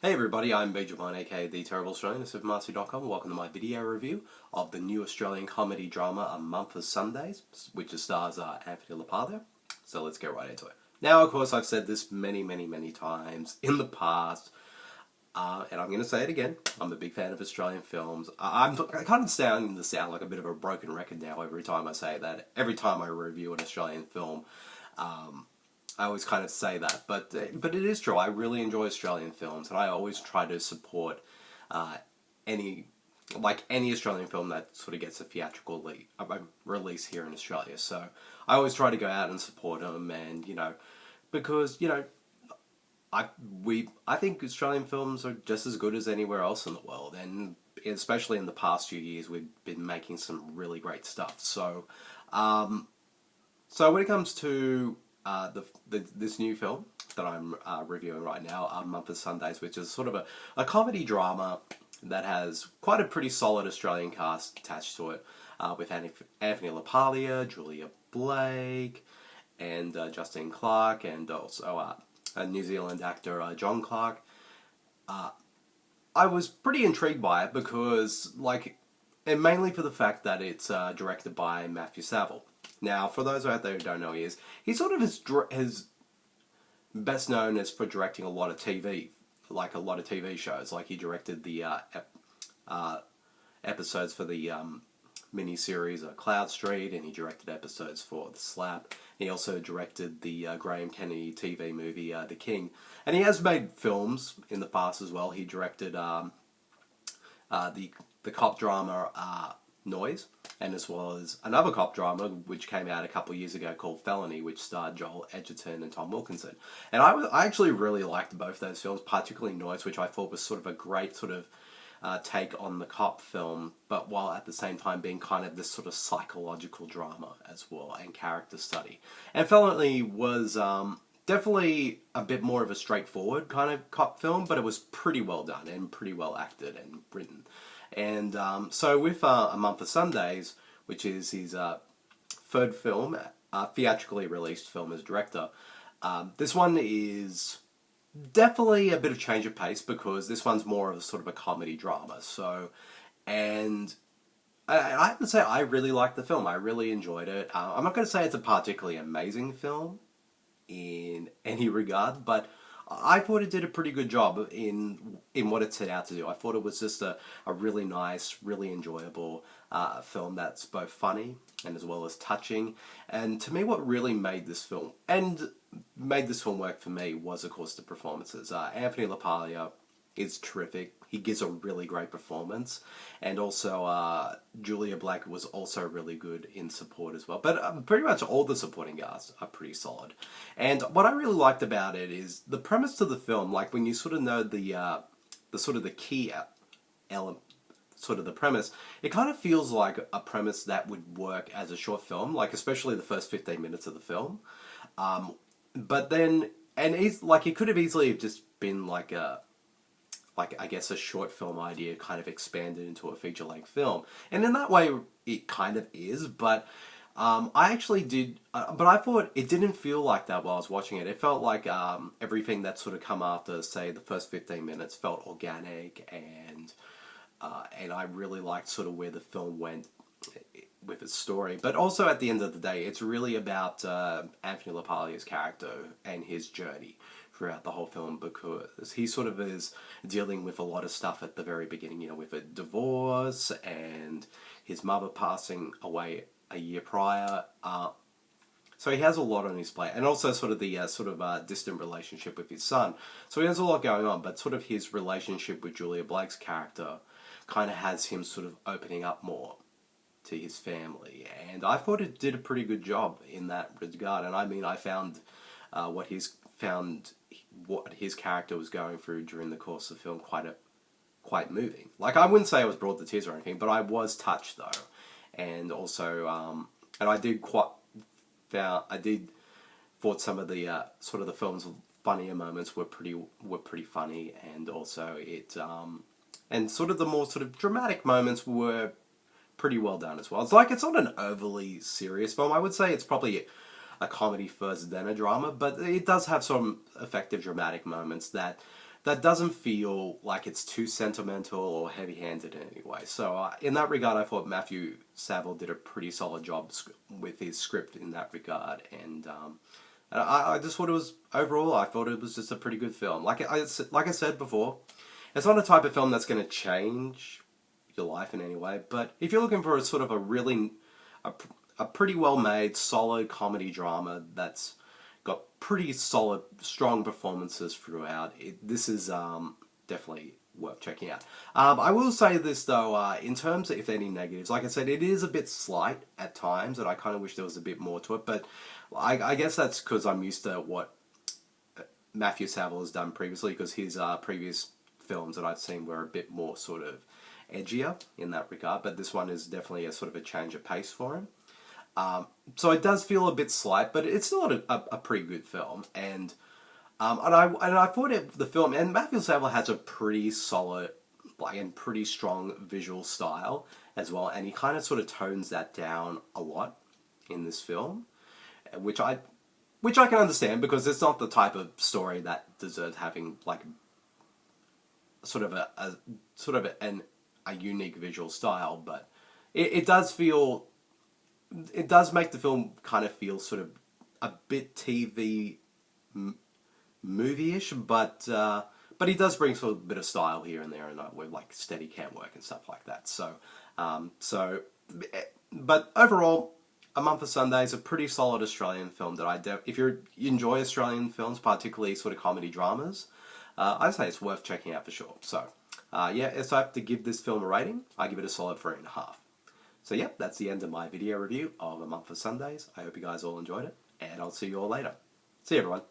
Hey everybody, I'm Benjamin, aka The Terrible Australian of Supermastery.com. Welcome to my video review of the new Australian comedy drama A Month of Sundays, which stars Anthony LaPaglia. So let's get right into it. Now, of course, I've said this many times in the past, and I'm going to say it again. I'm a big fan of Australian films. I'm kind of starting to sound like a bit of a broken record now every time I say that. Every time I review an Australian film, I always kind of say that, but it is true. I really enjoy Australian films, and I always try to support any Australian film that sort of gets a theatrical release here in Australia. So I always try to go out and support them, and because I think Australian films are just as good as anywhere else in the world, and especially in the past few years, we've been making some really great stuff. So, so when it comes to this new film that I'm reviewing right now, A Month of Sundays, which is sort of a comedy drama that has quite a pretty solid Australian cast attached to it, with Anthony LaPaglia, Julia Blake, and Justine Clarke, and also a New Zealand actor, John Clarke. I was pretty intrigued by it because, and mainly for the fact that it's directed by Matthew Saville. Now, for those out there who don't know who he is, he sort of is best known as for directing a lot of TV, like a lot of TV shows. Like he directed the episodes for the mini-series Cloud Street, and he directed episodes for The Slap. He also directed the Graham Kennedy TV movie The King, and he has made films in the past as well. He directed the cop drama Noise, and as well as another cop drama which came out a couple of years ago called Felony, which starred Joel Edgerton and Tom Wilkinson. And I actually really liked both those films, particularly Noise, which I thought was sort of a great sort of take on the cop film, but while at the same time being kind of this sort of psychological drama as well and character study. And Felony was definitely a bit more of a straightforward kind of cop film, but it was pretty well done and pretty well acted and written. And so with A Month of Sundays, which is his third film, theatrically released film as director, this one is definitely a bit of change of pace because this one's more of a sort of a comedy drama. So, and I have to say I really liked the film. I really enjoyed it. I'm not going to say it's a particularly amazing film in any regard, but I thought it did a pretty good job in what it set out to do. I thought it was just a really nice, really enjoyable film that's both funny and as well as touching. And to me, what really made this film work for me was, of course, the performances. Anthony LaPaglia is terrific. He gives a really great performance. And also Julia Blake was also really good in support as well. But pretty much all the supporting cast are pretty solid. And what I really liked about it is the premise to the film, like when you sort of know the sort of the key element, sort of the premise, it kind of feels like a premise that would work as a short film, like especially the first 15 minutes of the film. But then, and it's like it could have easily just been like I guess a short film idea kind of expanded into a feature-length film. And in that way, it kind of is, but I actually did, but I thought it didn't feel like that while I was watching it. It felt like everything that sort of come after, say, the first 15 minutes felt organic, and I really liked sort of where the film went with its story. But also at the end of the day, it's really about Anthony LaPaglia's character and his journey throughout the whole film, because he sort of is dealing with a lot of stuff at the very beginning, with a divorce and his mother passing away a year prior. So he has a lot on his plate, and also sort of the distant relationship with his son. So he has a lot going on, but sort of his relationship with Julia Blake's character kind of has him sort of opening up more to his family, and I thought it did a pretty good job in that regard. And I mean, I found what his character was going through during the course of the film quite moving. Like, I wouldn't say I was brought to tears or anything, but I was touched though, and also and I did thought some of the sort of the film's funnier moments were pretty funny, and also it and sort of the more sort of dramatic moments were pretty well done as well. It's not an overly serious film. I would say it's probably a comedy first, then a drama, but it does have some effective dramatic moments that that doesn't feel like it's too sentimental or heavy-handed in any way. So in that regard, I thought Matthew Saville did a pretty solid job with his script in that regard, and I just thought it was, overall, I thought it was just a pretty good film. Like I said before, it's not a type of film that's going to change your life in any way, but if you're looking for a sort of a pretty well-made, solid comedy drama that's got pretty solid, strong performances throughout, this is definitely worth checking out. I will say this though, in terms of if any negatives, like I said, it is a bit slight at times, and I kind of wish there was a bit more to it, but I guess that's because I'm used to what Matthew Saville has done previously, because his previous films that I've seen were a bit more sort of edgier in that regard, but this one is definitely a sort of a change of pace for him. So it does feel a bit slight, but it's still a pretty good film, and I thought the film, and Matthew Saville has a pretty solid, like, and pretty strong visual style as well, and he kind of sort of tones that down a lot in this film, which I can understand, because it's not the type of story that deserves having like sort of a unique visual style, but it does feel. It does make the film kind of feel sort of a bit TV movie-ish, but he does bring sort of a bit of style here and there, and with like steady cam work and stuff like that. But overall, A Month of Sunday is a pretty solid Australian film that if you enjoy Australian films, particularly sort of comedy dramas, I'd say it's worth checking out for sure. So yeah, so I have to give this film a rating. I give it a solid 3.5. So yeah, that's the end of my video review of A Month of Sundays. I hope you guys all enjoyed it, and I'll see you all later. See you, everyone.